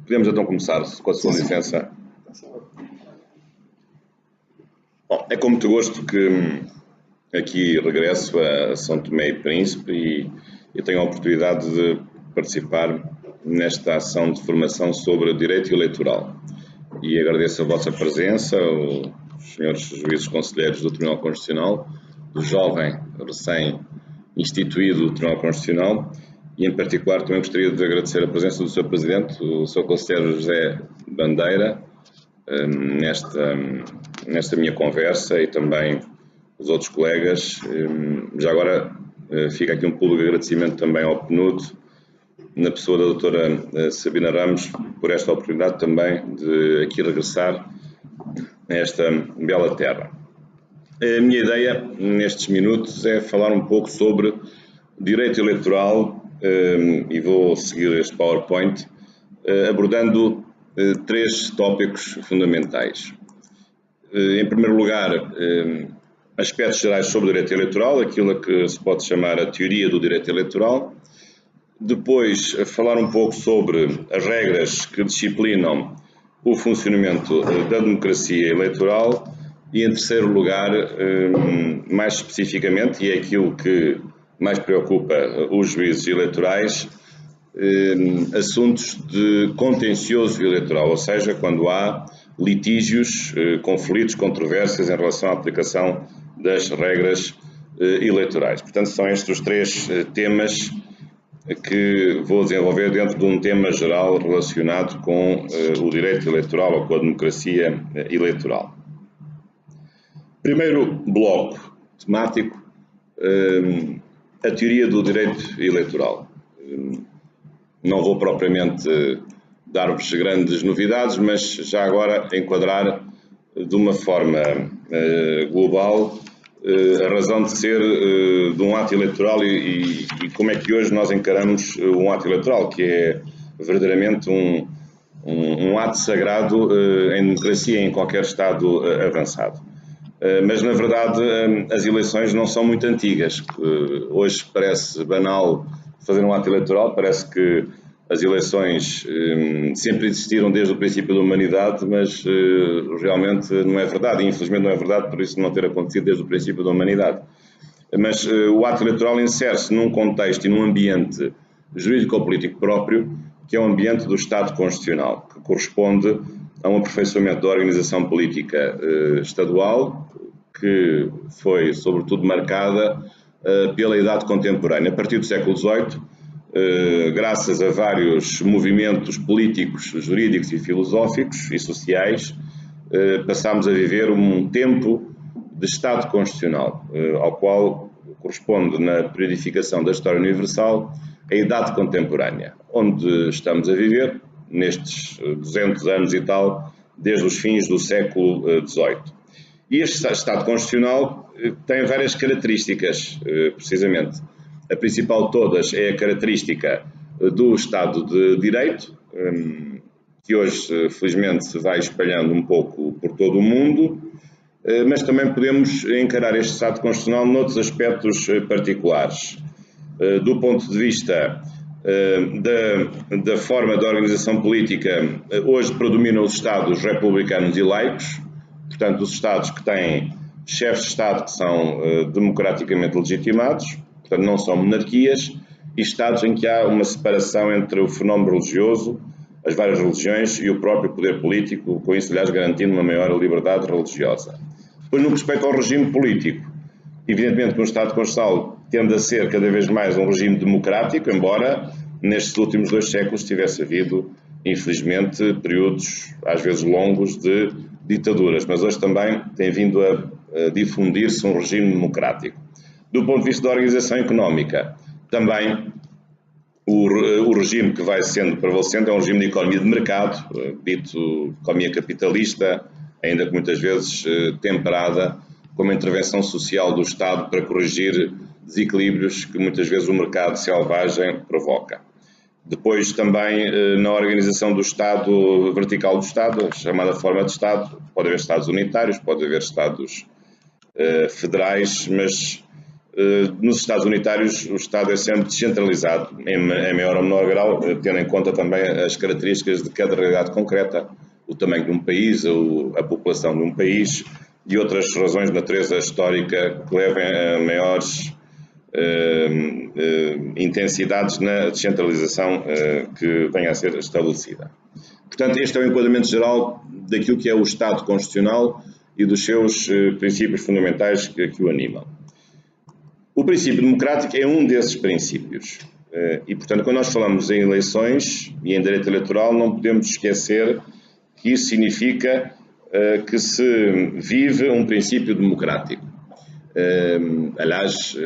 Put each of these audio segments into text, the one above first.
Podemos então começar, com a sua licença. Bom, é com muito gosto que aqui regresso a São Tomé e Príncipe e tenho a oportunidade de participar nesta ação de formação sobre direito eleitoral. E agradeço a vossa presença, os senhores juízes conselheiros do Tribunal Constitucional, do jovem recém-instituído Tribunal Constitucional, e em particular também gostaria de agradecer a presença do Sr. Presidente, o Sr. Conselheiro José Bandeira, nesta minha conversa, e também os outros colegas. Já agora fica aqui um público agradecimento também ao PNUD, na pessoa da doutora Sabina Ramos, por esta oportunidade também de aqui regressar a esta bela terra. A minha ideia nestes minutos é falar um pouco sobre direito eleitoral, e vou seguir este PowerPoint abordando três tópicos fundamentais. Em primeiro lugar, aspectos gerais sobre o direito eleitoral, aquilo a que se pode chamar a teoria do direito eleitoral. Depois, falar um pouco sobre as regras que disciplinam o funcionamento da democracia eleitoral. E, em terceiro lugar, mais especificamente, e é aquilo que mais preocupa os juízes eleitorais, assuntos de contencioso eleitoral, ou seja, quando há litígios, conflitos, controvérsias em relação à aplicação das regras eleitorais. Portanto, são estes os três temas que vou desenvolver dentro de um tema geral relacionado com o direito eleitoral ou com a democracia eleitoral. Primeiro bloco temático, a teoria do direito eleitoral. Não vou propriamente dar-vos grandes novidades, mas já agora enquadrar de uma forma global a razão de ser de um ato eleitoral e como é que hoje nós encaramos um ato eleitoral, que é verdadeiramente um ato sagrado em democracia em qualquer Estado avançado. Mas, na verdade, as eleições não são muito antigas. Hoje parece banal fazer um ato eleitoral, parece que as eleições sempre existiram desde o princípio da humanidade, mas realmente não é verdade, e infelizmente não é verdade por isso não ter acontecido desde o princípio da humanidade. Mas o ato eleitoral insere-se num contexto e num ambiente jurídico-político próprio, que é o ambiente do Estado Constitucional, que corresponde a um aperfeiçoamento da organização política estadual, que foi sobretudo marcada pela idade contemporânea. A partir do século XVIII, graças a vários movimentos políticos, jurídicos e filosóficos e sociais, passámos a viver um tempo de Estado Constitucional, ao qual corresponde na periodificação da história universal a idade contemporânea, onde estamos a viver nestes 200 anos e tal, desde os fins do século XVIII. E este Estado Constitucional tem várias características, precisamente. A principal de todas é a característica do Estado de Direito, que hoje, felizmente, se vai espalhando um pouco por todo o mundo, mas também podemos encarar este Estado Constitucional noutros aspectos particulares. Do ponto de vista da forma de organização política, hoje predominam os Estados republicanos e laicos, portanto, os Estados que têm chefes de Estado que são democraticamente legitimados, portanto, não são monarquias, e Estados em que há uma separação entre o fenómeno religioso, as várias religiões e o próprio poder político, com isso, aliás, garantindo uma maior liberdade religiosa. Depois, no que respeita ao regime político, evidentemente que um Estado Constitucional tende a ser cada vez mais um regime democrático, embora nestes últimos 2 séculos tivesse havido, infelizmente, períodos, às vezes longos, de ditaduras, mas hoje também tem vindo a difundir-se um regime democrático. Do ponto de vista da organização económica, também o regime que vai sendo prevalecente é um regime de economia de mercado, dito economia capitalista, ainda que muitas vezes temperada com uma intervenção social do Estado para corrigir desequilíbrios que muitas vezes o mercado selvagem provoca. Depois também na organização do Estado, vertical do Estado, a chamada forma de Estado, pode haver Estados unitários, pode haver Estados federais, mas Nos Estados unitários, o Estado é sempre descentralizado, em maior ou menor grau, tendo em conta também as características de cada realidade concreta, o tamanho de um país, a população de um país e outras razões de natureza histórica que levem a maiores intensidades na descentralização que venha a ser estabelecida. Portanto, este é o enquadramento geral daquilo que é o Estado constitucional e dos seus princípios fundamentais que o animam. O princípio democrático é um desses princípios e, portanto, quando nós falamos em eleições e em direito eleitoral, não podemos esquecer que isso significa que se vive um princípio democrático. Aliás,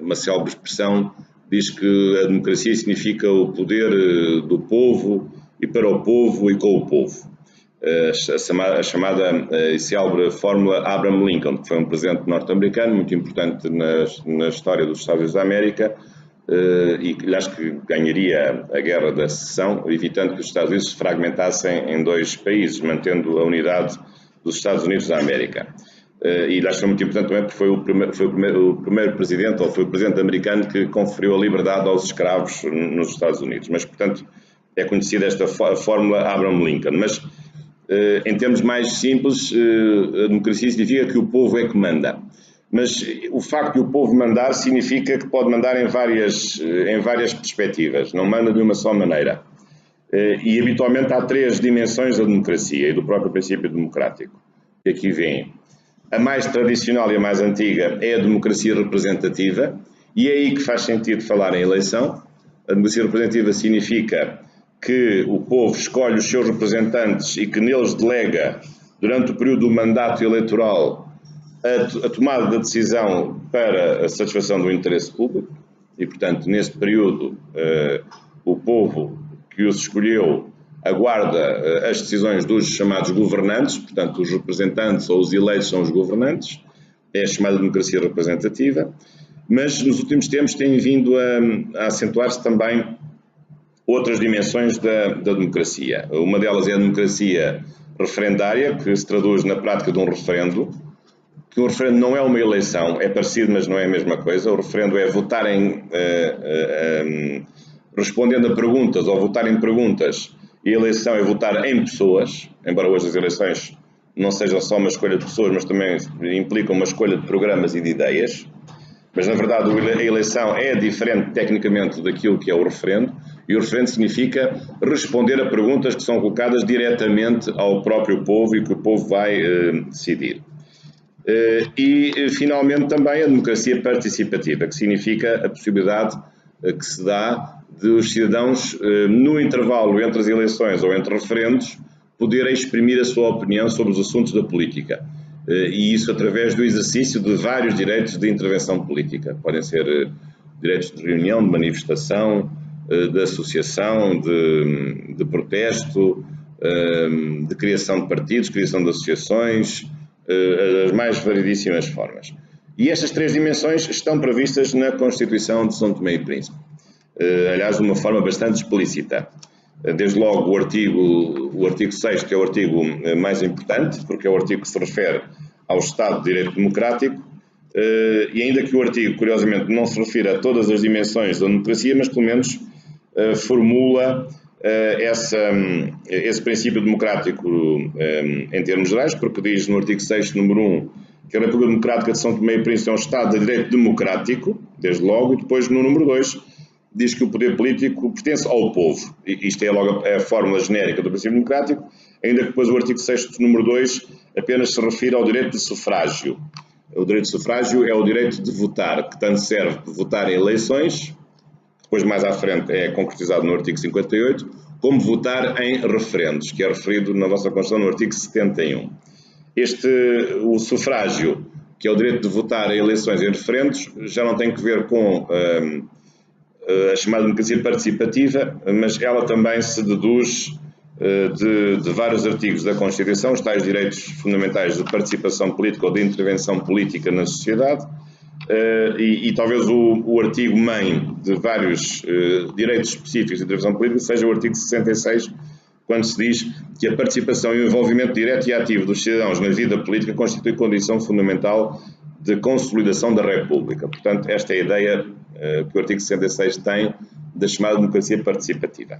uma célebre expressão diz que a democracia significa o poder do povo e para o povo e com o povo. A chamada e célebre fórmula Abraham Lincoln, que foi um presidente norte-americano muito importante na história dos Estados Unidos da América e, aliás, que ganharia a Guerra da Secessão, evitando que os Estados Unidos se fragmentassem em dois países, mantendo a unidade dos Estados Unidos da América. E, aliás, foi muito importante também porque foi o primeiro presidente, ou foi o presidente americano que conferiu a liberdade aos escravos nos Estados Unidos. Mas, portanto, é conhecida esta fórmula Abraham Lincoln. Mas, em termos mais simples, a democracia significa que o povo é que manda. Mas o facto de o povo mandar significa que pode mandar em várias perspectivas, não manda de uma só maneira. E habitualmente há três dimensões da democracia e do próprio princípio democrático, que aqui vêm. A mais tradicional e a mais antiga é a democracia representativa, e é aí que faz sentido falar em eleição. A democracia representativa significa que o povo escolhe os seus representantes e que neles delega, durante o período do mandato eleitoral, a tomada da decisão para a satisfação do interesse público e, portanto, nesse período, o povo que os escolheu aguarda as decisões dos chamados governantes, portanto, os representantes ou os eleitos são os governantes, é a chamada democracia representativa, mas nos últimos tempos tem vindo a acentuar-se também outras dimensões da democracia. Uma delas é a democracia referendária, que se traduz na prática de um referendo, que o referendo não é uma eleição, é parecido, mas não é a mesma coisa. O referendo é votar respondendo a perguntas ou votar em perguntas, e a eleição é votar em pessoas, embora hoje as eleições não sejam só uma escolha de pessoas, mas também implicam uma escolha de programas e de ideias. Mas, na verdade, a eleição é diferente tecnicamente daquilo que é o referendo, e o referendo significa responder a perguntas que são colocadas diretamente ao próprio povo e que o povo vai decidir. E, finalmente, também a democracia participativa, que significa a possibilidade que se dá de os cidadãos, no intervalo entre as eleições ou entre referendos, poderem exprimir a sua opinião sobre os assuntos da política. E isso através do exercício de vários direitos de intervenção política. Podem ser direitos de reunião, de manifestação, de associação, de protesto, de criação de partidos, criação de associações, as mais variedíssimas formas. E estas três dimensões estão previstas na Constituição de São Tomé e Príncipe. Aliás, de uma forma bastante explícita. Desde logo o artigo 6º, que é o artigo mais importante, porque é o artigo que se refere ao Estado de Direito Democrático, e ainda que o artigo, curiosamente, não se refira a todas as dimensões da democracia, mas pelo menos formula esse princípio democrático em termos gerais, porque diz no artigo 6º, número 1, que a República Democrática de São Tomé e Príncipe é um Estado de Direito Democrático, desde logo, e depois no número 2, diz que o poder político pertence ao povo. Isto é logo a fórmula genérica do princípio democrático, ainda que depois o artigo 6º, número 2, apenas se refere ao direito de sufrágio. O direito de sufrágio é o direito de votar, que tanto serve de votar em eleições, depois mais à frente é concretizado no artigo 58, como votar em referendos, que é referido na vossa Constituição no artigo 71. O sufrágio, que é o direito de votar em eleições e em referendos, já não tem que ver com a chamada democracia participativa, mas ela também se deduz de vários artigos da Constituição, os tais direitos fundamentais de participação política ou de intervenção política na sociedade, e talvez o artigo-mãe de vários direitos específicos de intervenção política seja o artigo 66, quando se diz que a participação e o envolvimento direto e ativo dos cidadãos na vida política constitui condição fundamental de consolidação da República. Portanto, esta é a ideia que o artigo 66 tem da chamada democracia participativa.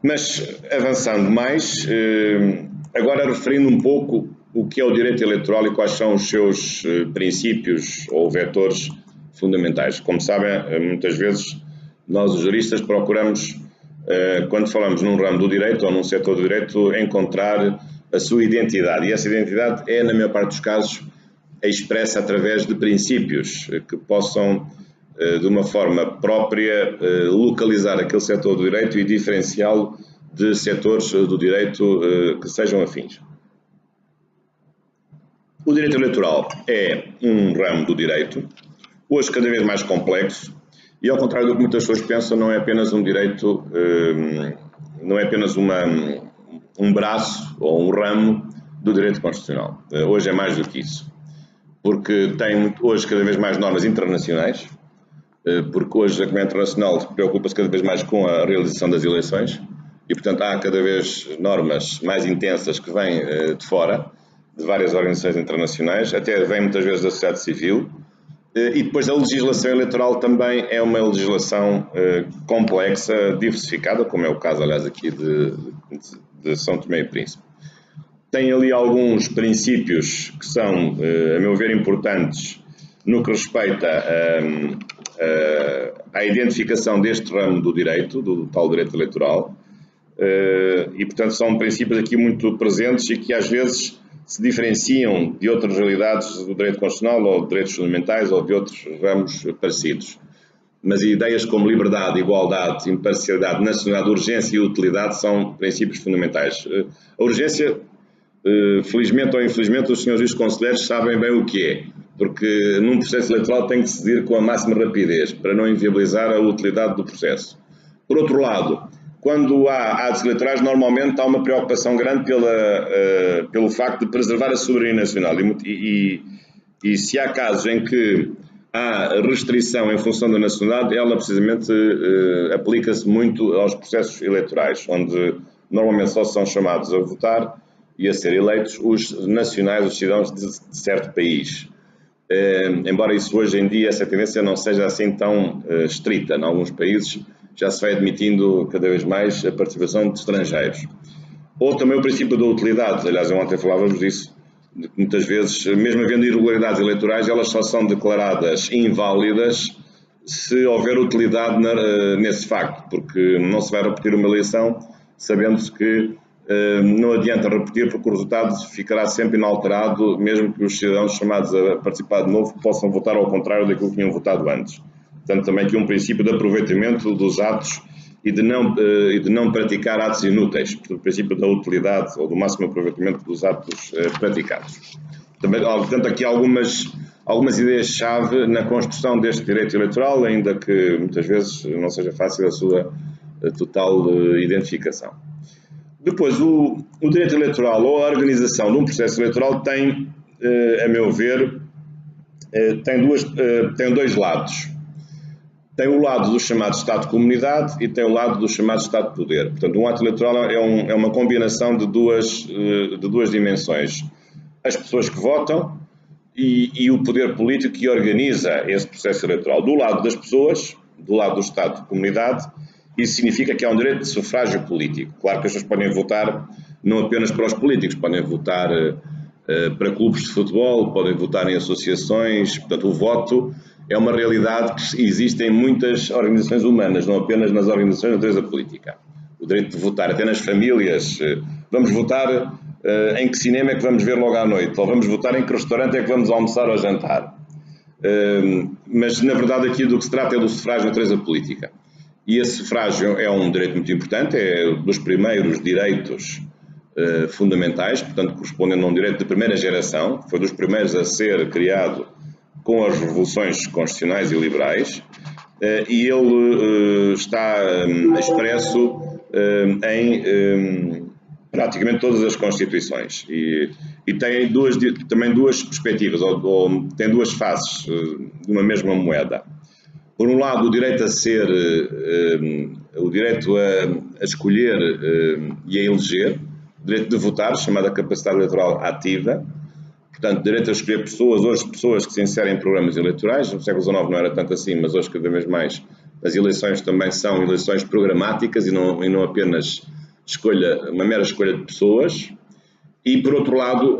Mas, avançando mais, agora referindo um pouco o que é o direito eleitoral e quais são os seus princípios ou vetores fundamentais. Como sabem, muitas vezes nós, os juristas, procuramos, quando falamos num ramo do direito ou num setor do direito, encontrar a sua identidade. E essa identidade é, na maior parte dos casos, expressa através de princípios que possam, de uma forma própria, localizar aquele setor do direito e diferenciá-lo de setores do direito que sejam afins. O direito eleitoral é um ramo do direito, hoje cada vez mais complexo, e ao contrário do que muitas pessoas pensam, não é apenas um direito, não é apenas um braço ou um ramo do direito constitucional. Hoje é mais do que isso, porque tem hoje cada vez mais normas internacionais, porque hoje a comunidade internacional preocupa-se cada vez mais com a realização das eleições e, portanto, há cada vez normas mais intensas que vêm de fora, de várias organizações internacionais, até vêm muitas vezes da sociedade civil, e depois a legislação eleitoral também é uma legislação complexa, diversificada, como é o caso, aliás, aqui de São Tomé e Príncipe. Tem ali alguns princípios que são, a meu ver, importantes no que respeita à identificação deste ramo do direito, do tal direito eleitoral, e, portanto, são princípios aqui muito presentes e que às vezes se diferenciam de outras realidades do direito constitucional ou de direitos fundamentais ou de outros ramos parecidos. Mas ideias como liberdade, igualdade, imparcialidade, nacionalidade, urgência e utilidade são princípios fundamentais. A urgência, felizmente ou infelizmente, os senhores conselheiros sabem bem o que é, porque num processo eleitoral tem que se decidir com a máxima rapidez para não inviabilizar a utilidade do processo. Por outro lado, quando há atos eleitorais, normalmente há uma preocupação grande pelo facto de preservar a soberania nacional. E se há casos em que há restrição em função da nacionalidade, ela precisamente aplica-se muito aos processos eleitorais, onde normalmente só são chamados a votar e a ser eleitos os nacionais, os cidadãos de certo país. Embora isso hoje em dia, essa tendência não seja assim tão estrita. Em alguns países já se vai admitindo cada vez mais a participação de estrangeiros. Ou também o princípio da utilidade, aliás, ontem falávamos disso, de que muitas vezes, mesmo havendo irregularidades eleitorais, elas só são declaradas inválidas se houver utilidade nesse facto, porque não se vai repetir uma eleição sabendo-se que não adianta repetir, porque o resultado ficará sempre inalterado, mesmo que os cidadãos chamados a participar de novo possam votar ao contrário daquilo que tinham votado antes. Portanto, também aqui um princípio de aproveitamento dos atos e de não praticar atos inúteis, o princípio da utilidade ou do máximo aproveitamento dos atos praticados. Também, portanto, aqui algumas ideias-chave na construção deste direito eleitoral, ainda que muitas vezes não seja fácil a sua total identificação. Depois, o direito eleitoral ou a organização de um processo eleitoral tem, a meu ver, tem dois lados. Tem o lado do chamado Estado de Comunidade e tem o lado do chamado Estado de Poder. Portanto, um ato eleitoral é uma combinação de duas dimensões. As pessoas que votam e o poder político que organiza esse processo eleitoral. Do lado das pessoas, do lado do Estado de Comunidade, isso significa que há um direito de sufrágio político. Claro que as pessoas podem votar não apenas para os políticos, podem votar para clubes de futebol, podem votar em associações. Portanto, o voto é uma realidade que existe em muitas organizações humanas, não apenas nas organizações de natureza política. O direito de votar, até nas famílias. Vamos votar em que cinema é que vamos ver logo à noite, ou vamos votar em que restaurante é que vamos almoçar ou jantar. Mas, na verdade, aqui do que se trata é do sufrágio de natureza política. E esse sufrágio é um direito muito importante, é dos primeiros direitos fundamentais, portanto, correspondendo a um direito de primeira geração, foi dos primeiros a ser criado com as revoluções constitucionais e liberais, e ele está expresso em praticamente todas as constituições e tem também duas perspectivas, ou tem duas faces de uma mesma moeda. Por um lado, o direito a ser, o direito a escolher e a eleger, o direito de votar, chamada capacidade eleitoral ativa. Portanto, direito a escolher pessoas, hoje pessoas que se inserem em programas eleitorais, no século XIX não era tanto assim, mas hoje cada vez mais as eleições também são eleições programáticas e não apenas uma mera escolha de pessoas. E, por outro lado,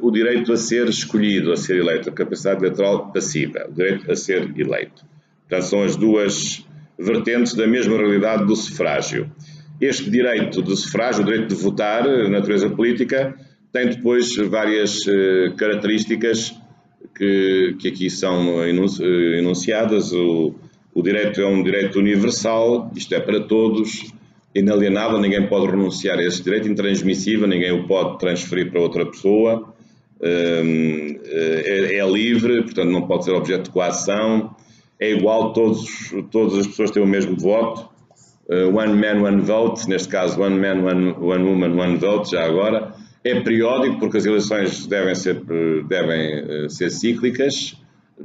o direito a ser escolhido, a ser eleito, a capacidade eleitoral passiva, o direito a ser eleito. Portanto, são as duas vertentes da mesma realidade do sufrágio. Este direito de sufrágio, o direito de votar, natureza política, tem depois várias características que aqui são enunciadas. O direito é um direito universal, isto é para todos, inalienável, ninguém pode renunciar a esse direito, intransmissível, ninguém o pode transferir para outra pessoa, é livre, portanto não pode ser objeto de coação, é igual, todas as pessoas têm o mesmo voto, one man, one vote, neste caso one man, one woman, one vote, já agora, é periódico porque as eleições devem ser cíclicas,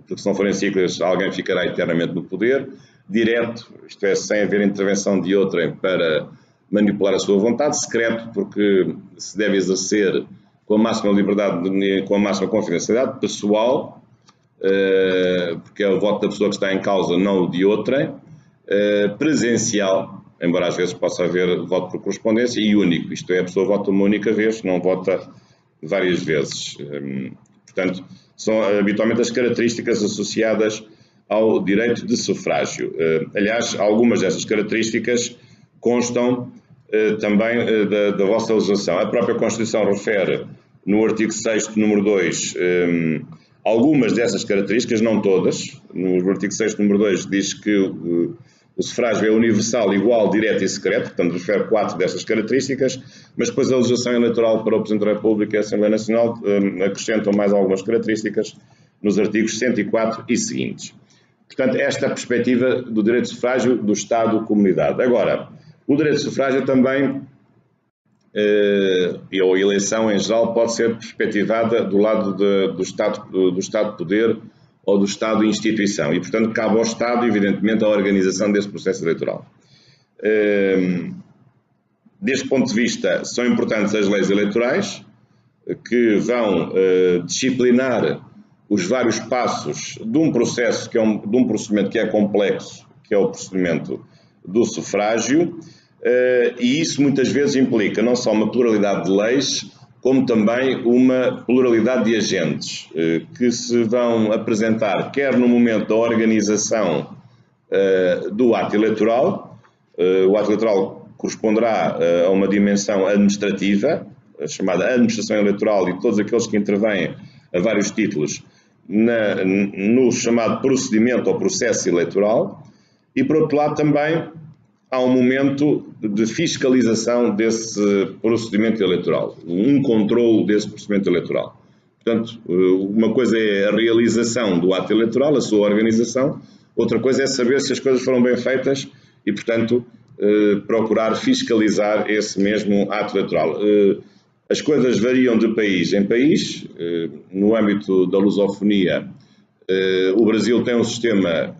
porque se não forem cíclicas alguém ficará eternamente no poder, direto, isto é, sem haver intervenção de outrem para manipular a sua vontade, secreto, porque se deve exercer com a máxima liberdade, com a máxima confidencialidade, pessoal, porque é o voto da pessoa que está em causa, não o de outrem, presencial, embora às vezes possa haver voto por correspondência, e único, isto é, a pessoa vota uma única vez, não vota várias vezes. Portanto, são habitualmente as características associadas ao direito de sufrágio. Aliás, algumas dessas características constam também da vossa legislação. A própria Constituição refere, no artigo 6º, número 2, algumas dessas características, não todas. No artigo 6º, número 2, diz que o sufrágio é universal, igual, direto e secreto, portanto refere 4 destas características, mas depois a legislação eleitoral para o Presidente da República e a Assembleia Nacional acrescentam mais algumas características nos artigos 104 e seguintes. Portanto, esta é a perspectiva do direito de sufrágio do Estado-Comunidade. Agora, o direito de sufrágio também, ou a eleição em geral, pode ser perspectivada do lado do Estado-Poder ou do Estado-Instituição. E, portanto, cabe ao Estado, evidentemente, a organização desse processo eleitoral. Deste ponto de vista, são importantes as leis eleitorais, que vão disciplinar os vários passos de um processo, de um procedimento que é complexo, que é o procedimento do sufrágio, e isso muitas vezes implica não só uma pluralidade de leis, como também uma pluralidade de agentes que se vão apresentar quer no momento da organização do ato eleitoral. O ato eleitoral corresponderá a uma dimensão administrativa, a chamada administração eleitoral, e todos aqueles que intervêm a vários títulos no chamado procedimento ou processo eleitoral, e por outro lado também há um momento de fiscalização desse procedimento eleitoral, um controle desse procedimento eleitoral. Portanto, uma coisa é a realização do ato eleitoral, a sua organização, outra coisa é saber se as coisas foram bem feitas e, portanto, procurar fiscalizar esse mesmo ato eleitoral. As coisas variam de país em país. No âmbito da lusofonia, o Brasil tem um sistema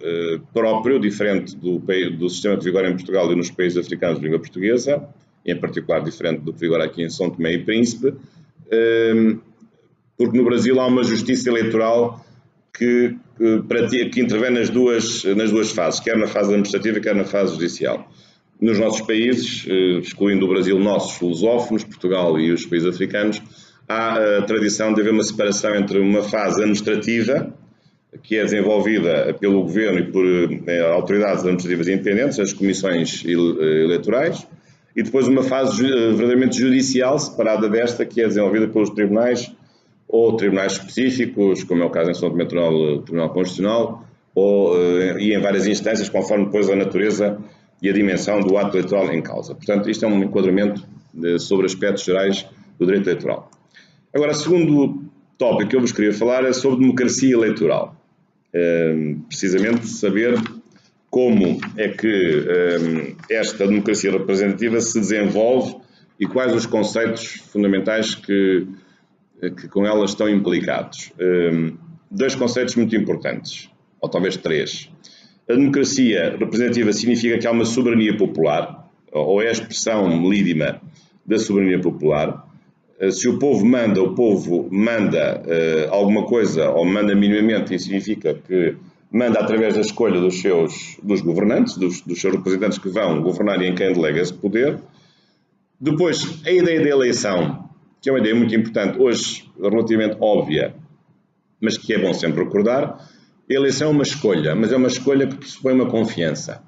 próprio, diferente do sistema que vigora em Portugal e nos países africanos de língua portuguesa, em particular diferente do que vigora aqui em São Tomé e Príncipe, porque no Brasil há uma justiça eleitoral que intervém nas duas fases, quer na fase administrativa, quer na fase judicial. Nos nossos países, excluindo o Brasil, nossos lusófonos, Portugal e os países africanos, há a tradição de haver uma separação entre uma fase administrativa, que é desenvolvida pelo Governo e por autoridades administrativas independentes, as comissões eleitorais, e depois uma fase verdadeiramente judicial, separada desta, que é desenvolvida pelos tribunais, ou tribunais específicos, como é o caso em São Tomé, Tribunal Constitucional, e em várias instâncias, conforme depois a natureza e a dimensão do ato eleitoral em causa. Portanto, isto é um enquadramento sobre aspectos gerais do direito eleitoral. Agora, o segundo tópico que eu vos queria falar é sobre democracia eleitoral. Precisamente saber como é que esta democracia representativa se desenvolve e quais os conceitos fundamentais que com ela estão implicados. Dois conceitos muito importantes, ou talvez três. A democracia representativa significa que há uma soberania popular, ou é a expressão lídima da soberania popular, Se o povo manda alguma coisa, ou manda minimamente, isso significa que manda através da escolha dos governantes, dos seus representantes que vão governar e em quem delega esse poder. Depois, a ideia da eleição, que é uma ideia muito importante, hoje relativamente óbvia, mas que é bom sempre recordar. A eleição é uma escolha, mas é uma escolha que pressupõe uma confiança,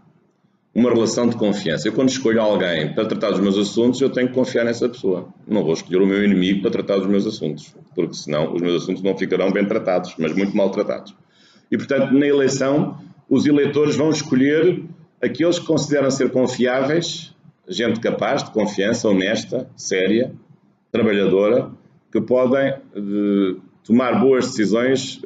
uma relação de confiança. Eu, quando escolho alguém para tratar dos meus assuntos, eu tenho que confiar nessa pessoa. Não vou escolher o meu inimigo para tratar dos meus assuntos, porque senão os meus assuntos não ficarão bem tratados, mas muito mal tratados. E, portanto, na eleição, os eleitores vão escolher aqueles que consideram ser confiáveis, gente capaz, de confiança, honesta, séria, trabalhadora, que podem tomar boas decisões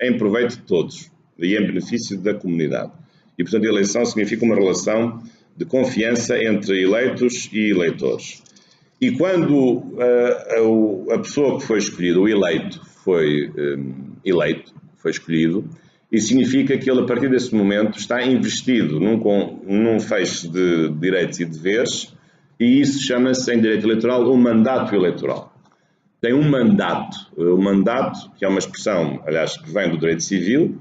em proveito de todos e em benefício da comunidade. E, portanto, a eleição significa uma relação de confiança entre eleitos e eleitores. E quando a pessoa que foi escolhida, o eleito, foi escolhido, isso significa que ele, a partir desse momento, está investido num feixe de direitos e deveres, e isso chama-se, em direito eleitoral, um mandato eleitoral. Tem um mandato, o mandato, que é uma expressão, aliás, que vem do direito civil,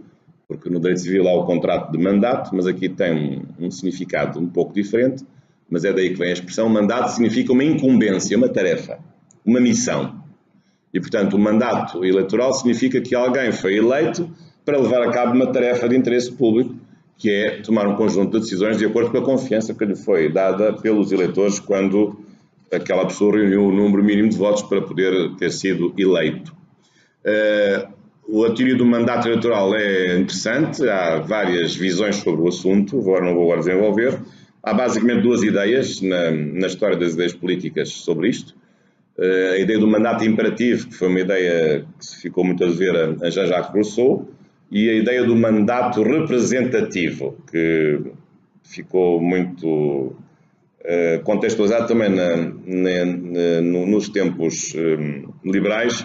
porque no direito civil há o contrato de mandato, mas aqui tem um significado um pouco diferente, mas é daí que vem a expressão. Mandato significa uma incumbência, uma tarefa, uma missão. E, portanto, o mandato eleitoral significa que alguém foi eleito para levar a cabo uma tarefa de interesse público, que é tomar um conjunto de decisões de acordo com a confiança que lhe foi dada pelos eleitores quando aquela pessoa reuniu o número mínimo de votos para poder ter sido eleito. A teoria do mandato eleitoral é interessante, há várias visões sobre o assunto, não vou agora desenvolver. Há basicamente duas ideias na história das ideias políticas sobre isto. A ideia do mandato imperativo, que foi uma ideia que se ficou muito a dever a Jean-Jacques Rousseau, e a ideia do mandato representativo, que ficou muito contextualizado também nos tempos liberais,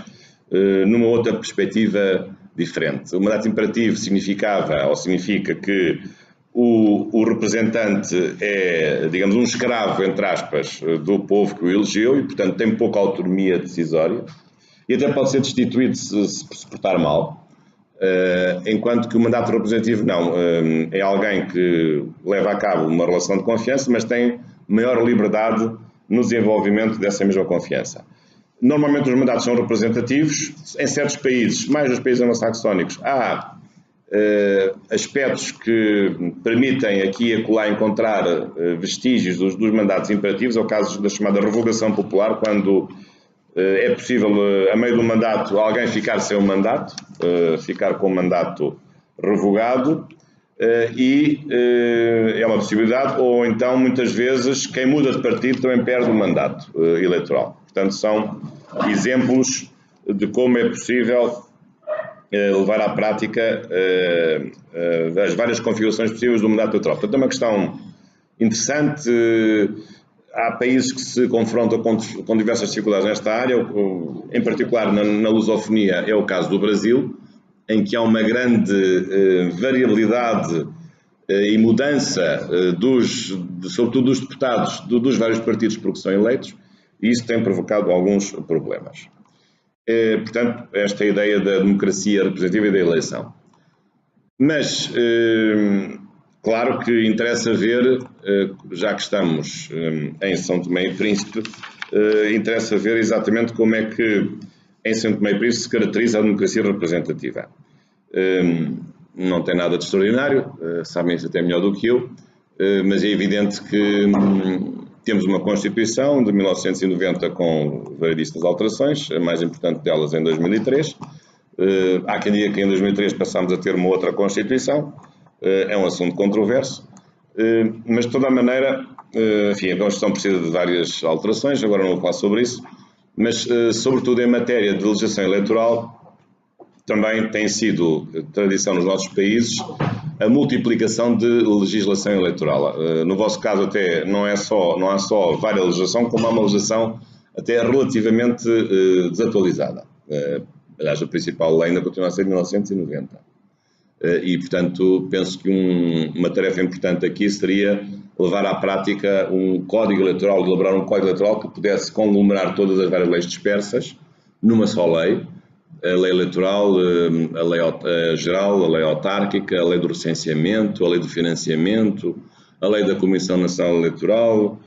numa outra perspectiva diferente. O mandato imperativo significa que o representante é, digamos, um escravo, entre aspas, do povo que o elegeu e, portanto, tem pouca autonomia decisória e até pode ser destituído se portar mal. Enquanto que o mandato representativo não, é alguém que leva a cabo uma relação de confiança, mas tem maior liberdade no desenvolvimento dessa mesma confiança. Normalmente os mandatos são representativos, em certos países, mais nos países anglo-saxónicos, há aspectos que permitem aqui e acolá encontrar vestígios dos mandatos imperativos, é o caso da chamada revogação popular, quando é possível, a meio do mandato, alguém ficar sem o mandato, ficar com o mandato revogado, e é uma possibilidade, ou então, muitas vezes, quem muda de partido também perde o mandato eleitoral. Portanto, são exemplos de como é possível levar à prática as várias configurações possíveis do mandato eleitoral. Portanto, é uma questão interessante. Há países que se confrontam com diversas dificuldades nesta área, em particular na lusofonia é o caso do Brasil, em que há uma grande variabilidade e mudança, sobretudo dos deputados dos vários partidos por que são eleitos, e isso tem provocado alguns problemas. Portanto, esta é a ideia da democracia representativa e da eleição. Mas, claro que interessa ver, já que estamos em São Tomé e Príncipe, interessa ver exatamente como é que em São Tomé e Príncipe se caracteriza a democracia representativa. Não tem nada de extraordinário, sabem isso até melhor do que eu, mas é evidente que temos uma Constituição de 1990 com variedíssimas alterações, a mais importante delas em 2003. Há quem diga que em 2003 passámos a ter uma outra Constituição, é um assunto controverso, mas de toda a maneira, enfim, a Constituição precisa de várias alterações, agora não vou falar sobre isso, mas sobretudo em matéria de legislação eleitoral, também tem sido tradição nos nossos países a multiplicação de legislação eleitoral. No vosso caso até não há só várias legislação, como há uma legislação até relativamente desatualizada. Aliás, a principal lei ainda continua a ser de 1990. E, portanto, penso que uma tarefa importante aqui seria levar à prática um código eleitoral, elaborar um código eleitoral que pudesse conglomerar todas as várias leis dispersas numa só lei, a lei eleitoral, a lei geral, a lei autárquica, a lei do recenseamento, a lei do financiamento, a lei da Comissão Nacional Eleitoral,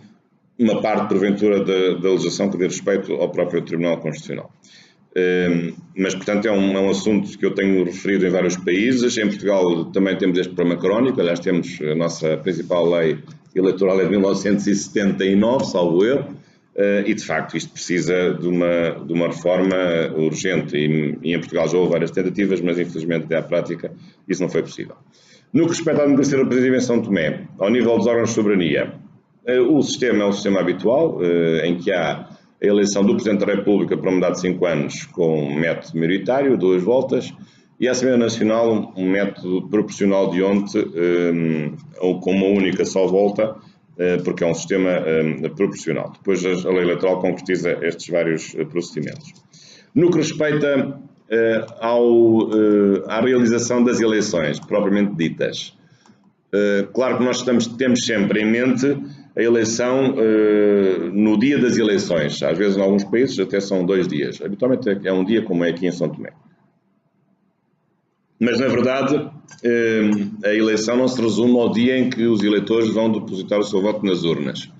uma parte, porventura, da legislação que diz respeito ao próprio Tribunal Constitucional. Mas, portanto, é um assunto que eu tenho referido em vários países. Em Portugal também temos este problema crónico. Aliás, temos a nossa principal lei eleitoral é de 1979, salvo erro, e, de facto, isto precisa de uma reforma urgente. E em Portugal já houve várias tentativas, mas, infelizmente, até à prática, isso não foi possível. No que respeita à democracia representativa em São Tomé, ao nível dos órgãos de soberania, o sistema é um sistema habitual, em que há a eleição do Presidente da República para um mandato de 5 anos com um método maioritário, 2 voltas, e a Assembleia Nacional um método proporcional de onde, com uma única só volta, porque é um sistema proporcional. Depois a lei eleitoral concretiza estes vários procedimentos. No que respeita à realização das eleições, propriamente ditas, claro que nós temos sempre em mente a eleição no dia das eleições. Às vezes, em alguns países, até são 2 dias. Habitualmente é um dia, como é aqui em São Tomé. Mas, na verdade, a eleição não se resume ao dia em que os eleitores vão depositar o seu voto nas urnas.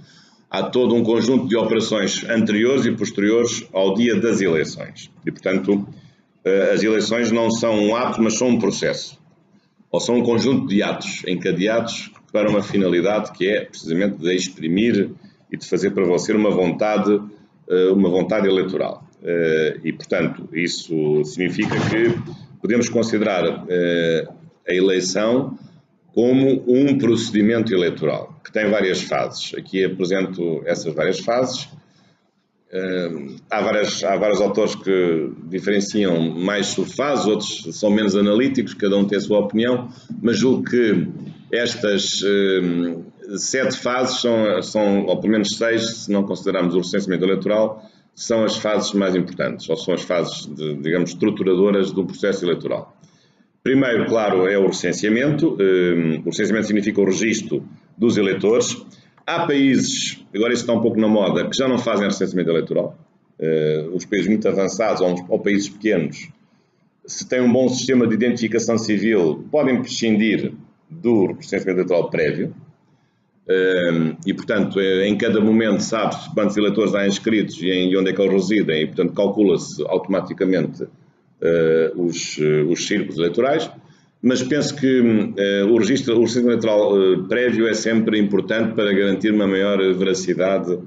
Há todo um conjunto de operações anteriores e posteriores ao dia das eleições. E, portanto, as eleições não são um ato, mas são um processo. Ou são um conjunto de atos encadeados para uma finalidade que é precisamente de exprimir e de fazer prevalecer uma vontade eleitoral. E, portanto, isso significa que podemos considerar a eleição como um procedimento eleitoral, que tem várias fases. Aqui apresento essas várias fases. Há vários autores que diferenciam mais subfases, outros são menos analíticos, cada um tem a sua opinião, mas julgo que estas 7 fases são, ou pelo menos 6, se não considerarmos o recenseamento eleitoral, são as fases mais importantes, ou são as fases, digamos, estruturadoras do processo eleitoral. Primeiro, claro, é o recenseamento. O recenseamento significa o registro dos eleitores. Há países, agora isso está um pouco na moda, que já não fazem recenseamento eleitoral. Os países muito avançados ou países pequenos, se têm um bom sistema de identificação civil, podem prescindir do recenseamento eleitoral prévio. E, portanto, em cada momento sabe-se quantos eleitores há inscritos e onde é que eles residem, e, portanto, calcula-se automaticamente os círculos eleitorais. Mas penso que o registro eleitoral prévio é sempre importante para garantir uma maior veracidade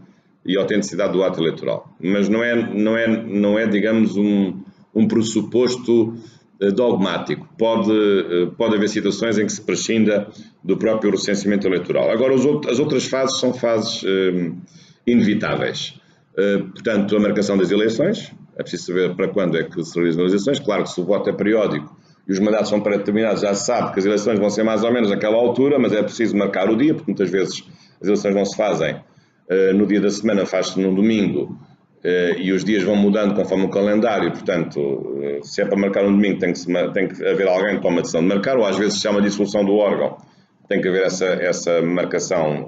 e autenticidade do ato eleitoral. Mas não é digamos, um pressuposto dogmático. Pode haver situações em que se prescinda do próprio recenseamento eleitoral. Agora, as outras fases são fases inevitáveis. Portanto, a marcação das eleições. É preciso saber para quando é que se realizam as eleições. Claro que se o voto é periódico e os mandatos são pré-determinados, já se sabe que as eleições vão ser mais ou menos naquela altura, mas é preciso marcar o dia, porque muitas vezes as eleições não se fazem no dia da semana, faz-se num domingo, e os dias vão mudando conforme o calendário. Portanto, se é para marcar um domingo, tem que haver alguém que tome a decisão de marcar, ou às vezes se chama de dissolução do órgão, tem que haver essa marcação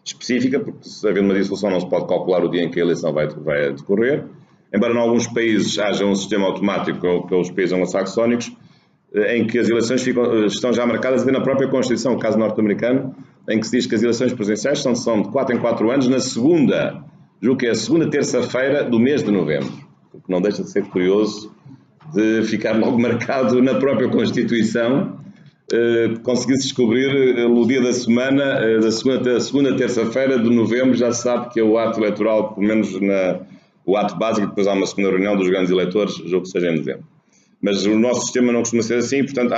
específica, porque se haver uma dissolução não se pode calcular o dia em que a eleição vai decorrer. Embora em alguns países haja um sistema automático, que é os países anglo-saxónicos, em que as eleições estão já marcadas na própria Constituição, o caso norte-americano, em que se diz que as eleições presidenciais são de 4 em 4 anos, na segunda, julgo que é a segunda terça-feira do mês de novembro, o que não deixa de ser curioso de ficar logo marcado na própria Constituição, conseguir-se descobrir no dia da semana, da segunda terça-feira de novembro, já se sabe que é o ato eleitoral, pelo menos o ato básico, depois há uma segunda reunião dos grandes eleitores, julgo que seja em dezembro. Mas o nosso sistema não costuma ser assim, portanto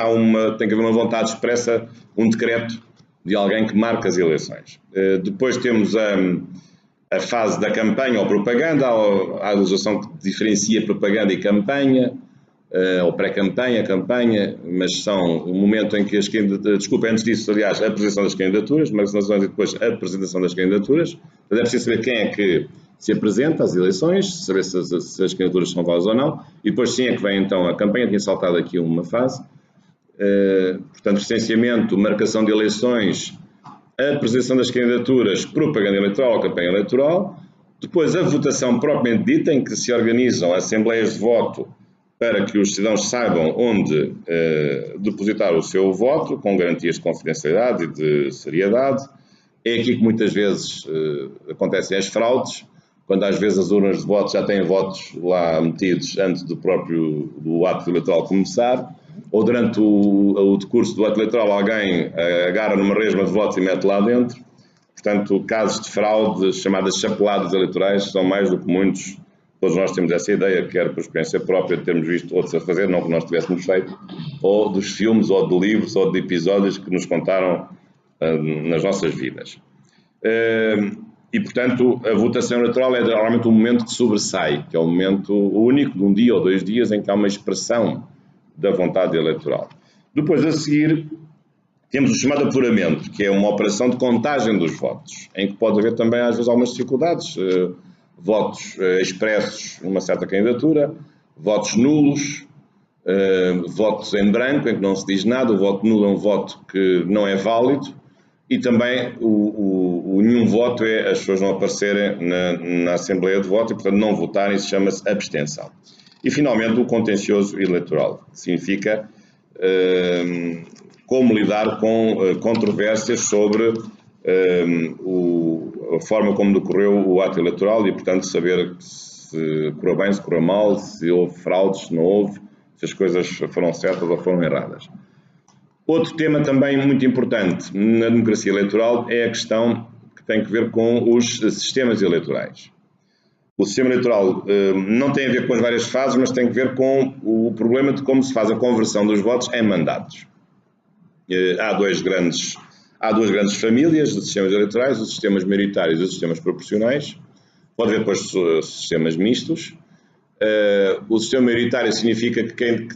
tem que haver uma vontade expressa, um decreto de alguém que marca as eleições. Depois temos a fase da campanha ou propaganda, há a legislação que diferencia propaganda e campanha, ou pré-campanha, campanha, mas são o momento em que antes disso, aliás, a apresentação das candidaturas, marcações e depois a apresentação das candidaturas. Mas é preciso saber quem é que se apresenta às eleições, saber se as candidaturas são válidas ou não, e depois sim é que vem então a campanha. Tinha saltado aqui uma fase. Portanto, recenseamento, marcação de eleições, a apresentação das candidaturas, propaganda eleitoral, campanha eleitoral, depois a votação propriamente dita, em que se organizam assembleias de voto para que os cidadãos saibam onde depositar o seu voto, com garantias de confidencialidade e de seriedade. É aqui que muitas vezes acontecem as fraudes, quando às vezes as urnas de voto já têm votos lá metidos antes do ato eleitoral começar, ou durante o decurso do ato eleitoral alguém agarra numa resma de votos e mete lá dentro. Portanto, casos de fraude, chamadas chapeladas eleitorais, são mais do que muitos. Todos nós temos essa ideia, quer por experiência própria de termos visto outros a fazer, não que nós tivéssemos feito, ou dos filmes, ou de livros, ou de episódios que nos contaram nas nossas vidas. E, portanto, a votação eleitoral é normalmente um momento que sobressai, que é um momento único, de um dia ou 2 dias, em que há uma expressão da vontade eleitoral. Depois, a seguir, temos o chamado apuramento, que é uma operação de contagem dos votos, em que pode haver também, às vezes, algumas dificuldades. Votos expressos numa certa candidatura, votos nulos, votos em branco, em que não se diz nada, o voto nulo é um voto que não é válido, e também o nenhum voto é as pessoas não aparecerem na Assembleia de Voto e, portanto, não votarem, isso chama-se abstenção. E, finalmente, o contencioso eleitoral, que significa como lidar com controvérsias sobre a forma como decorreu o ato eleitoral e, portanto, saber se correu bem, se correu mal, se houve fraudes, se não houve, se as coisas foram certas ou foram erradas. Outro tema também muito importante na democracia eleitoral é a questão que tem que ver com os sistemas eleitorais. O sistema eleitoral não tem a ver com as várias fases, mas tem a ver com o problema de como se faz a conversão dos votos em mandatos. Há duas grandes famílias de sistemas eleitorais, os sistemas maioritários e os sistemas proporcionais. Pode haver depois sistemas mistos. O sistema maioritário significa que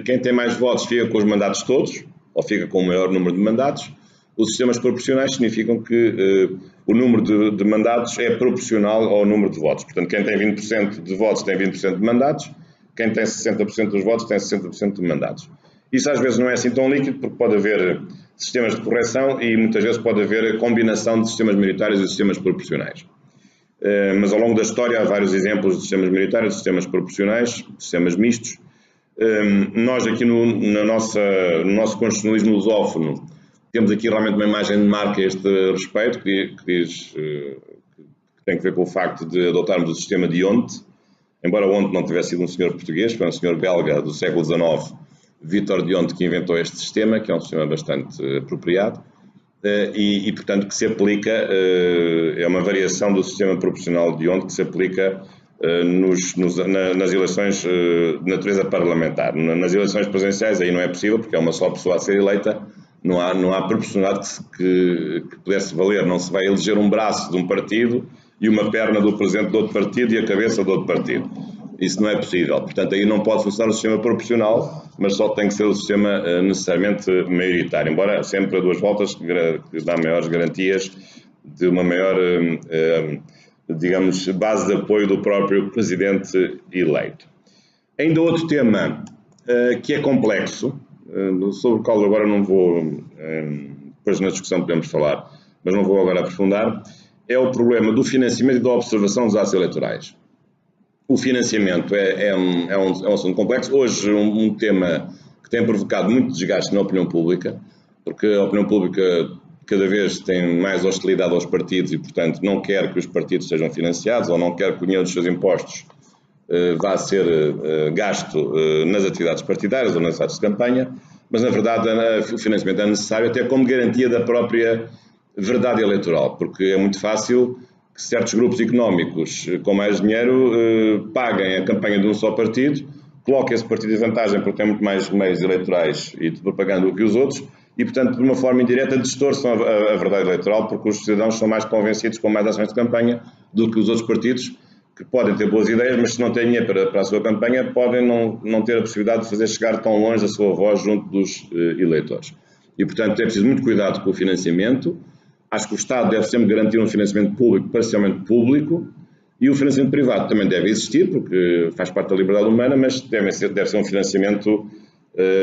quem tem mais votos fica com os mandatos todos, ou fica com o maior número de mandatos. Os sistemas proporcionais significam que o número de mandatos é proporcional ao número de votos. Portanto, quem tem 20% de votos tem 20% de mandatos, quem tem 60% dos votos tem 60% de mandatos. Isso às vezes não é assim tão líquido, porque pode haver sistemas de correção e muitas vezes pode haver a combinação de sistemas maioritários e sistemas proporcionais. Mas ao longo da história há vários exemplos de sistemas maioritários, de sistemas proporcionais, de sistemas mistos. Nós aqui no nosso constitucionalismo lusófono temos aqui realmente uma imagem de marca a este respeito, que tem que ver com o facto de adotarmos o sistema de Hont, embora Hont não tivesse sido um senhor português, foi um senhor belga do século XIX, Vítor de Hont, que inventou este sistema, que é um sistema bastante apropriado, e portanto que se aplica, é uma variação do sistema proporcional de Hont que se aplica nas eleições de natureza parlamentar. Nas eleições presidenciais aí não é possível, porque é uma só pessoa a ser eleita, não há proporcionalidade que pudesse valer, não se vai eleger um braço de um partido e uma perna do presidente de outro partido e a cabeça de outro partido. Isso não é possível. Portanto, aí não pode funcionar o sistema proporcional, mas só tem que ser o sistema necessariamente maioritário, embora sempre a 2 voltas que dá maiores garantias de uma maior, digamos, base de apoio do próprio presidente eleito. Ainda outro tema que é complexo, sobre o qual agora não vou, depois na discussão podemos falar, mas não vou agora aprofundar, é o problema do financiamento e da observação dos atos eleitorais. O financiamento é um assunto complexo. Hoje, um tema que tem provocado muito desgaste na opinião pública, porque a opinião pública cada vez tem mais hostilidade aos partidos e, portanto, não quer que os partidos sejam financiados ou não quer que o dinheiro dos seus impostos vá ser gasto nas atividades partidárias ou nas atos de campanha, mas, na verdade, o financiamento é necessário até como garantia da própria verdade eleitoral, porque é muito fácil que certos grupos económicos com mais dinheiro paguem a campanha de um só partido, coloquem esse partido em vantagem porque tem muito mais meios eleitorais e de propaganda do que os outros e, portanto, de uma forma indireta distorçam a verdade eleitoral porque os cidadãos são mais convencidos com mais ações de campanha do que os outros partidos que podem ter boas ideias, mas se não têm dinheiro para a sua campanha podem não ter a possibilidade de fazer chegar tão longe a sua voz junto dos eleitores. E, portanto, é preciso muito cuidado com o financiamento. Acho que o Estado deve sempre garantir um financiamento público, parcialmente público, e o financiamento privado também deve existir, porque faz parte da liberdade humana, mas deve ser um financiamento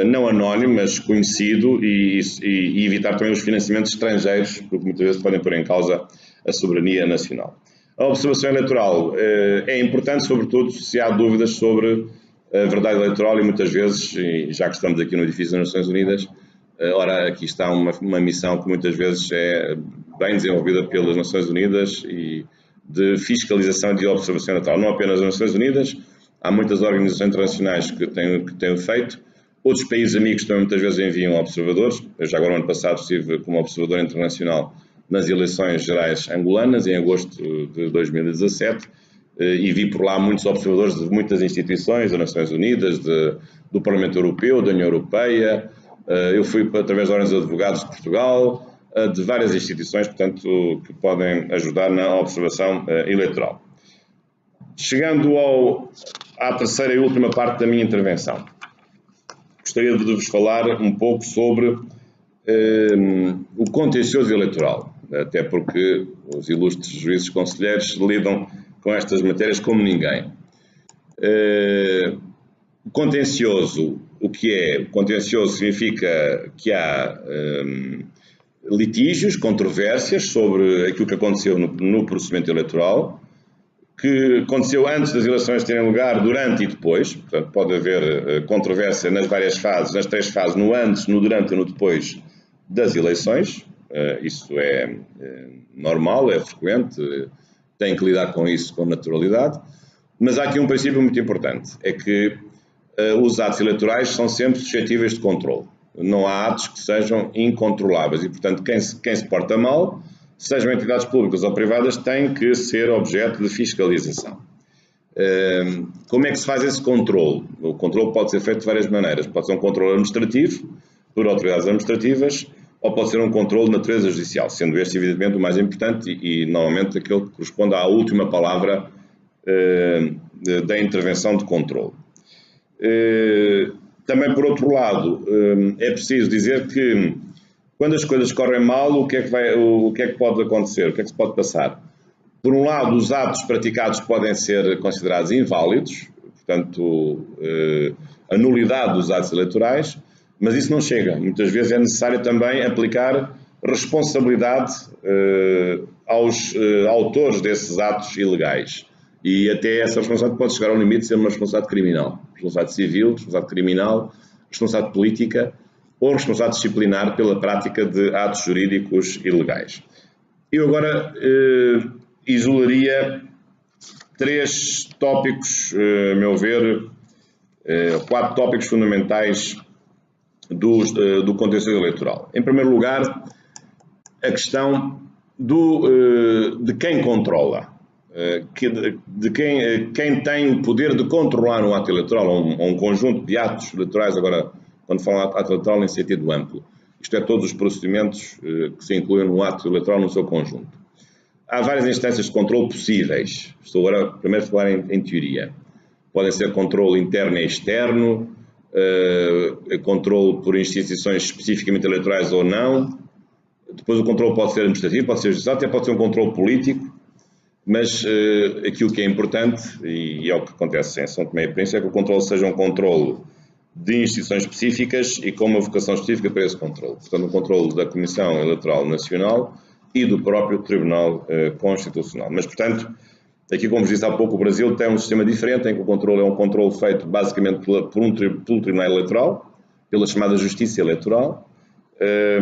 não anónimo, mas conhecido, e evitar também os financiamentos estrangeiros, porque muitas vezes podem pôr em causa a soberania nacional. A observação eleitoral é importante, sobretudo se há dúvidas sobre a verdade eleitoral, e muitas vezes, e já que estamos aqui no edifício das Nações Unidas, ora, aqui está uma missão que muitas vezes é bem desenvolvida pelas Nações Unidas e de fiscalização e de observação eleitoral. Não apenas as Nações Unidas, há muitas organizações internacionais que têm feito, outros países amigos também muitas vezes enviam observadores. Eu já agora no ano passado estive como observador internacional nas eleições gerais angolanas, em agosto de 2017, e vi por lá muitos observadores de muitas instituições, das Nações Unidas, do Parlamento Europeu, da União Europeia. Eu fui através da Ordem dos Advogados de Portugal, de várias instituições, portanto, que podem ajudar na observação eleitoral. Chegando à terceira e última parte da minha intervenção, gostaria de vos falar um pouco sobre o contencioso eleitoral, até porque os ilustres juízes conselheiros lidam com estas matérias como ninguém. O contencioso, o que é? O contencioso significa que há litígios, controvérsias sobre aquilo que aconteceu no procedimento eleitoral, que aconteceu antes das eleições terem lugar, durante e depois. Portanto, pode haver controvérsia nas várias fases, nas três fases, no antes, no durante e no depois das eleições. Isso é normal, é frequente, tem que lidar com isso com naturalidade. Mas há aqui um princípio muito importante, é que os atos eleitorais são sempre suscetíveis de controle. Não há atos que sejam incontroláveis e, portanto, quem se porta mal, sejam entidades públicas ou privadas, tem que ser objeto de fiscalização. Como é que se faz esse controle? O controle pode ser feito de várias maneiras. Pode ser um controle administrativo, por autoridades administrativas, ou pode ser um controle de natureza judicial, sendo este, evidentemente, o mais importante e normalmente, aquele que corresponde à última palavra da intervenção de controle. Também, por outro lado, é preciso dizer que quando as coisas correm mal, o que é que pode acontecer? O que é que se pode passar? Por um lado, os atos praticados podem ser considerados inválidos, portanto, a nulidade dos atos eleitorais, mas isso não chega. Muitas vezes é necessário também aplicar responsabilidade aos autores desses atos ilegais. E até essa responsabilidade pode chegar ao limite de ser uma responsabilidade criminal. Responsabilidade civil, responsabilidade criminal, responsabilidade política ou responsabilidade disciplinar pela prática de atos jurídicos ilegais. Eu agora isolaria três tópicos, a meu ver, quatro tópicos fundamentais do contencioso eleitoral. Em primeiro lugar, a questão de quem controla. De quem tem o poder de controlar um ato eleitoral ou um conjunto de atos eleitorais, agora, quando falam de ato eleitoral em sentido amplo. Isto é, todos os procedimentos que se incluem no ato eleitoral no seu conjunto. Há várias instâncias de controle possíveis. Estou agora primeiro a falar em teoria. Podem ser controle interno e externo, controle por instituições especificamente eleitorais ou não. Depois o controle pode ser administrativo, pode ser judicial, até pode ser um controle político. Mas aquilo que é importante, e é o que acontece em São Tomé e Príncipe, é que o controle seja um controle de instituições específicas e com uma vocação específica para esse controle. Portanto, um controle da Comissão Eleitoral Nacional e do próprio Tribunal Constitucional. Mas, portanto, aqui, como vos disse há pouco, o Brasil tem um sistema diferente, em que o controle é um controle feito basicamente pelo Tribunal Eleitoral, pela chamada Justiça Eleitoral.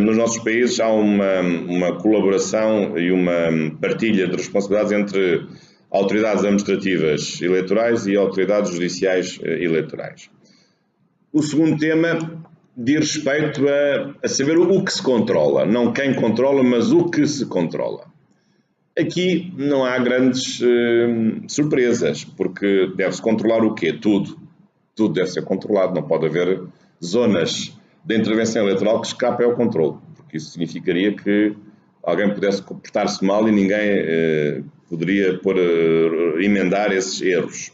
Nos nossos países há uma colaboração e uma partilha de responsabilidades entre autoridades administrativas eleitorais e autoridades judiciais eleitorais. O segundo tema diz respeito a saber o que se controla, não quem controla, mas o que se controla. Aqui não há grandes surpresas, porque deve-se controlar o quê? Tudo. Tudo deve ser controlado, não pode haver zonas de intervenção eleitoral que escapem ao controle, porque isso significaria que alguém pudesse comportar-se mal e ninguém poderia emendar esses erros.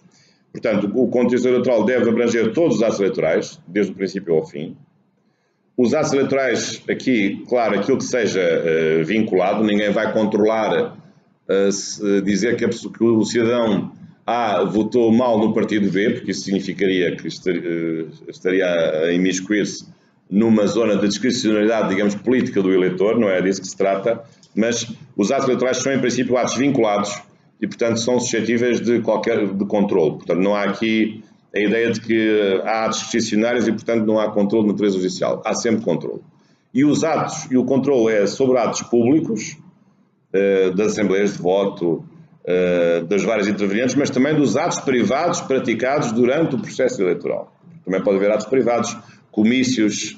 Portanto, o contencioso eleitoral deve abranger todos os atos eleitorais, desde o princípio ao fim. Os atos eleitorais, aqui, claro, aquilo que seja vinculado, ninguém vai controlar, dizer que o cidadão, A votou mal no partido B, porque isso significaria que estaria a imiscuir-se numa zona de discricionalidade, digamos, política do eleitor, não é disso que se trata, mas os atos eleitorais são, em princípio, atos vinculados e, portanto, são suscetíveis de controle. Portanto, não há aqui a ideia de que há atos discricionários e, portanto, não há controle de natureza judicial. Há sempre controle. E os atos, e o controle é sobre atos públicos, das assembleias de voto, das várias intervenientes, mas também dos atos privados praticados durante o processo eleitoral. Também pode haver atos privados, comícios,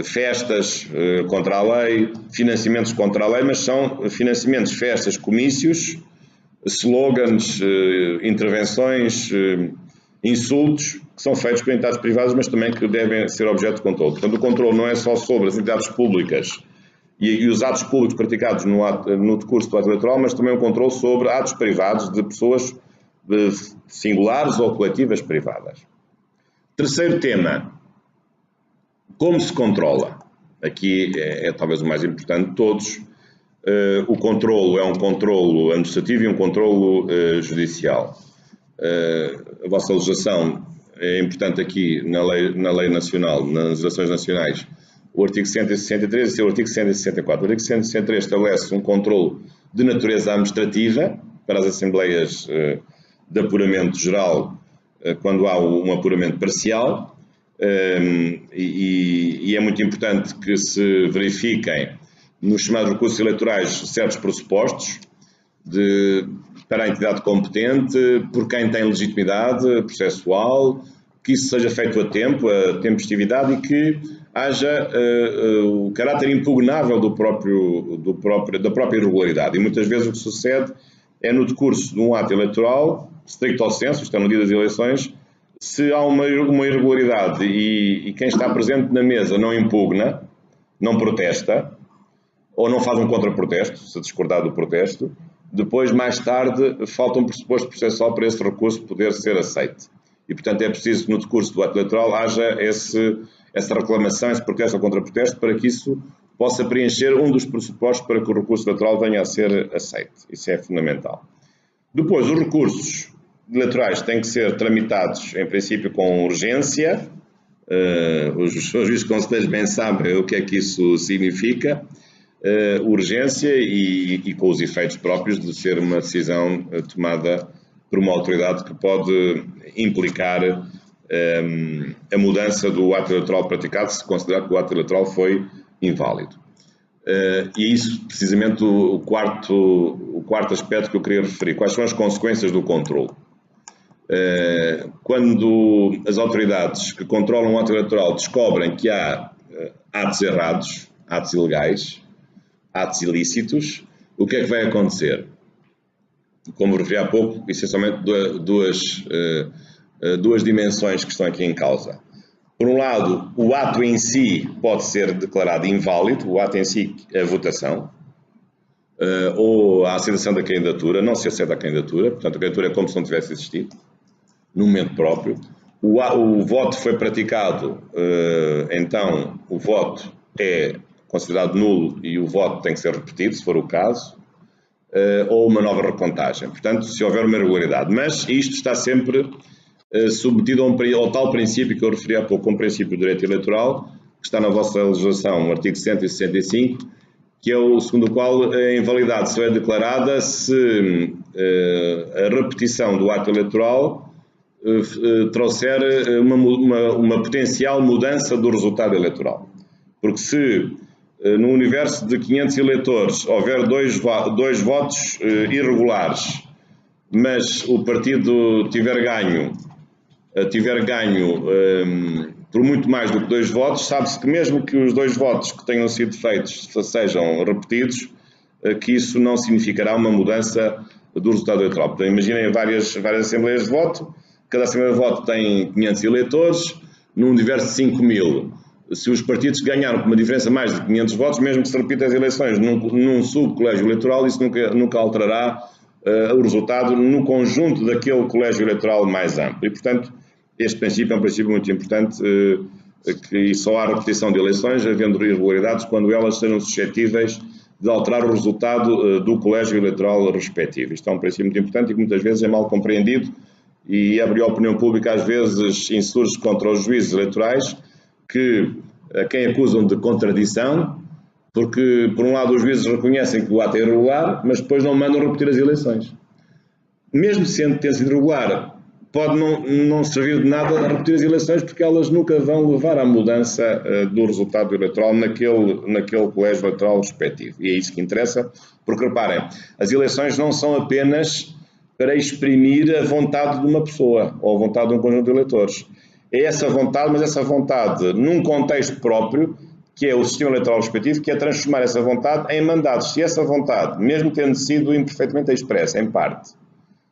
festas contra a lei, financiamentos contra a lei, mas são financiamentos, festas, comícios, slogans, intervenções, insultos, que são feitos por entidades privadas, mas também que devem ser objeto de controle. Portanto, o controle não é só sobre as entidades públicas e os atos públicos praticados no decurso do ato eleitoral, mas também o controle sobre atos privados de pessoas singulares ou coletivas privadas. Terceiro tema, como se controla? Aqui é talvez o mais importante de todos. O controlo é um controlo administrativo e um controlo judicial. A vossa legislação é importante aqui na lei nacional, nas legislações nacionais, o artigo 163 e o artigo 164. O artigo 163 estabelece um controlo de natureza administrativa para as assembleias de apuramento geral quando há um apuramento parcial e é muito importante que se verifiquem nos chamados recursos eleitorais certos pressupostos para a entidade competente, por quem tem legitimidade processual, que isso seja feito a tempestividade e que haja o caráter impugnável da própria irregularidade. E muitas vezes o que sucede é no decurso de um ato eleitoral, stricto ao sensu, isto é no dia das eleições, se há uma irregularidade e quem está presente na mesa não impugna, não protesta, ou não faz um contraprotesto, se discordar do protesto, depois, mais tarde, falta um pressuposto processual para esse recurso poder ser aceito. E, portanto, é preciso que no decurso do ato eleitoral haja essa reclamação, esse protesto ou contraprotesto, para que isso possa preencher um dos pressupostos para que o recurso eleitoral venha a ser aceito. Isso é fundamental. Depois, os recursos eleitorais têm que ser tramitados, em princípio, com urgência. Os juízes conselheiros bem sabem o que é que isso significa. Urgência e com os efeitos próprios de ser uma decisão tomada por uma autoridade que pode implicar a mudança do ato eleitoral praticado se considerar que o ato eleitoral foi inválido. E é isso precisamente o quarto aspecto que eu queria referir. Quais são as consequências do controle? Quando as autoridades que controlam o ato eleitoral descobrem que há atos errados, atos ilegais, atos ilícitos, o que é que vai acontecer? Como referi há pouco, essencialmente duas dimensões que estão aqui em causa. Por um lado, o ato em si pode ser declarado inválido, o ato em si, a votação, ou a aceitação da candidatura, não se aceita a candidatura, portanto a candidatura é como se não tivesse existido, no momento próprio. O voto foi praticado, então o voto é considerado nulo e o voto tem que ser repetido, se for o caso, ou uma nova recontagem. Portanto, se houver uma irregularidade. Mas isto está sempre submetido ao tal princípio que eu referi há pouco, um princípio do direito eleitoral, que está na vossa legislação, o artigo 165, que é o segundo o qual a invalidade só é declarada se a repetição do ato eleitoral trouxer uma potencial mudança do resultado eleitoral. Porque se no universo de 500 eleitores houver dois votos irregulares, mas o partido tiver ganho por muito mais do que 2 votos, sabe-se que mesmo que os 2 votos que tenham sido feitos sejam repetidos, que isso não significará uma mudança do resultado eleitoral. Portanto, imaginem várias assembleias de voto, cada assembleia de voto tem 500 eleitores, num universo de 5.000. Se os partidos ganharam com uma diferença mais de 500 votos, mesmo que se repitam as eleições num subcolégio eleitoral, isso nunca alterará o resultado no conjunto daquele colégio eleitoral mais amplo. E, portanto, este princípio é um princípio muito importante, que só há repetição de eleições, havendo irregularidades, quando elas sejam suscetíveis de alterar o resultado do colégio eleitoral respectivo. Isto é um princípio muito importante e que muitas vezes é mal compreendido e abre a opinião pública às vezes insurge contra os juízes eleitorais que a quem acusam de contradição, porque por um lado os juízes reconhecem que o ato é irregular, mas depois não mandam repetir as eleições. Mesmo tendo sido irregular, pode não servir de nada a repetir as eleições, porque elas nunca vão levar à mudança do resultado eleitoral naquele colégio eleitoral respectivo. E é isso que interessa, porque reparem, as eleições não são apenas para exprimir a vontade de uma pessoa ou a vontade de um conjunto de eleitores. É essa vontade, mas essa vontade num contexto próprio, que é o sistema eleitoral respectivo, que é transformar essa vontade em mandatos. Se essa vontade, mesmo tendo sido imperfeitamente expressa, em parte,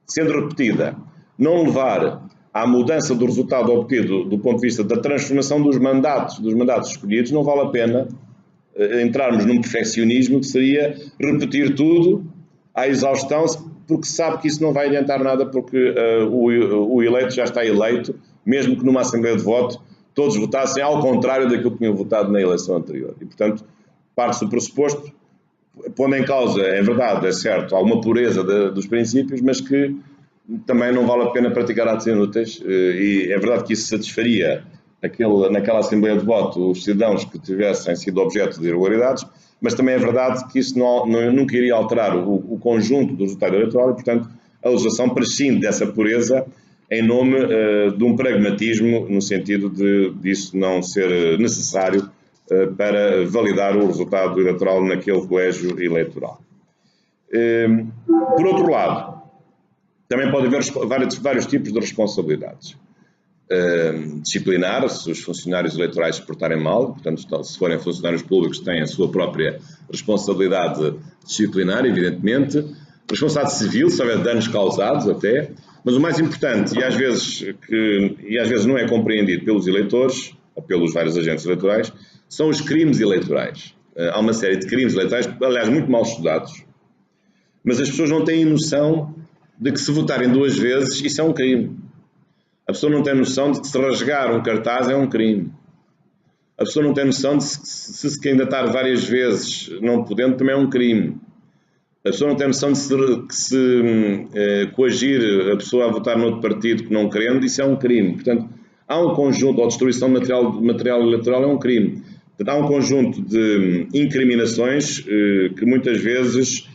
sendo repetida, não levar à mudança do resultado obtido do ponto de vista da transformação dos mandatos escolhidos, não vale a pena entrarmos num perfeccionismo que seria repetir tudo à exaustão, porque se sabe que isso não vai adiantar nada, porque o eleito já está eleito, mesmo que numa Assembleia de Voto todos votassem ao contrário daquilo que tinham votado na eleição anterior. E, portanto, parte-se do pressuposto, pondo em causa, é verdade, é certo, alguma pureza dos princípios, mas que também não vale a pena praticar atos inúteis, e é verdade que isso satisfaria naquela Assembleia de Voto os cidadãos que tivessem sido objeto de irregularidades, mas também é verdade que isso nunca iria alterar o conjunto do resultado eleitoral e, portanto, a legislação prescinde dessa pureza em nome de um pragmatismo, no sentido disso não ser necessário para validar o resultado eleitoral naquele colégio eleitoral. Por outro lado, também pode haver vários tipos de responsabilidades. Disciplinar, se os funcionários eleitorais se portarem mal, portanto, se forem funcionários públicos, têm a sua própria responsabilidade disciplinar, evidentemente. Responsabilidade civil, se houver danos causados até, mas o mais importante, e às vezes não é compreendido pelos eleitores, ou pelos vários agentes eleitorais, são os crimes eleitorais. Há uma série de crimes eleitorais, aliás, muito mal estudados, mas as pessoas não têm noção de que se votarem 2 vezes, isso é um crime. A pessoa não tem noção de que se rasgar um cartaz é um crime. A pessoa não tem noção de que se candidatar várias vezes não podendo também é um crime. A pessoa não tem noção de que se coagir a pessoa a votar noutro partido que não querendo, isso é um crime. Portanto, há um conjunto, ou destruição de material eleitoral é um crime. Portanto, há um conjunto de incriminações que muitas vezes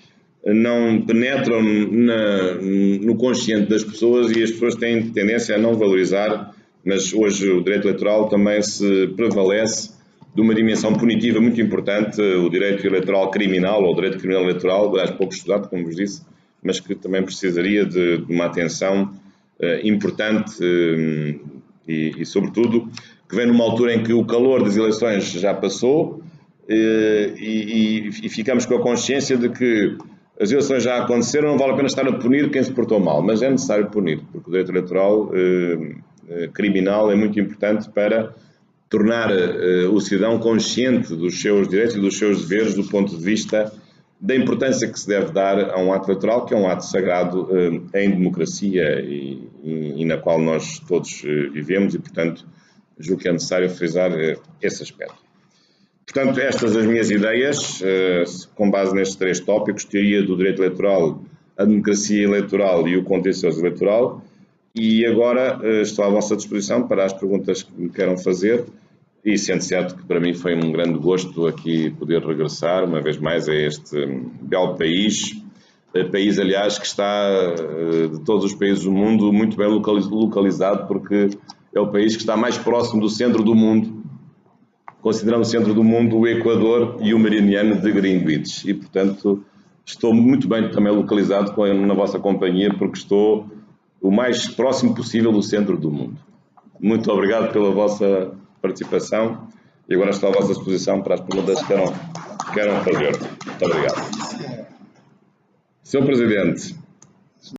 não penetram no consciente das pessoas e as pessoas têm tendência a não valorizar, mas hoje o direito eleitoral também se prevalece de uma dimensão punitiva muito importante, o direito eleitoral criminal, ou o direito criminal eleitoral, aliás, pouco estudado, como vos disse, mas que também precisaria de uma atenção importante e, sobretudo, que vem numa altura em que o calor das eleições já passou e ficamos com a consciência de que as eleições já aconteceram, não vale a pena estar a punir quem se portou mal, mas é necessário punir, porque o direito eleitoral criminal é muito importante para tornar o cidadão consciente dos seus direitos e dos seus deveres do ponto de vista da importância que se deve dar a um ato eleitoral, que é um ato sagrado em democracia e na qual nós todos vivemos e, portanto, julgo que é necessário frisar esse aspecto. Portanto, estas as minhas ideias, com base nestes 3 tópicos, teoria do direito eleitoral, a democracia eleitoral e o contencioso eleitoral, e agora estou à vossa disposição para as perguntas que me queiram fazer, e sendo certo que para mim foi um grande gosto aqui poder regressar, uma vez mais, a este belo país, aliás, que está, de todos os países do mundo, muito bem localizado, porque é o país que está mais próximo do centro do mundo, considerando o centro do mundo o Equador e o meridiano de Greenwich, e, portanto, estou muito bem também localizado na vossa companhia, porque estou o mais próximo possível do centro do mundo. Muito obrigado pela vossa participação e agora estou à vossa disposição para as perguntas que queiram fazer. Muito obrigado. Sr. Presidente,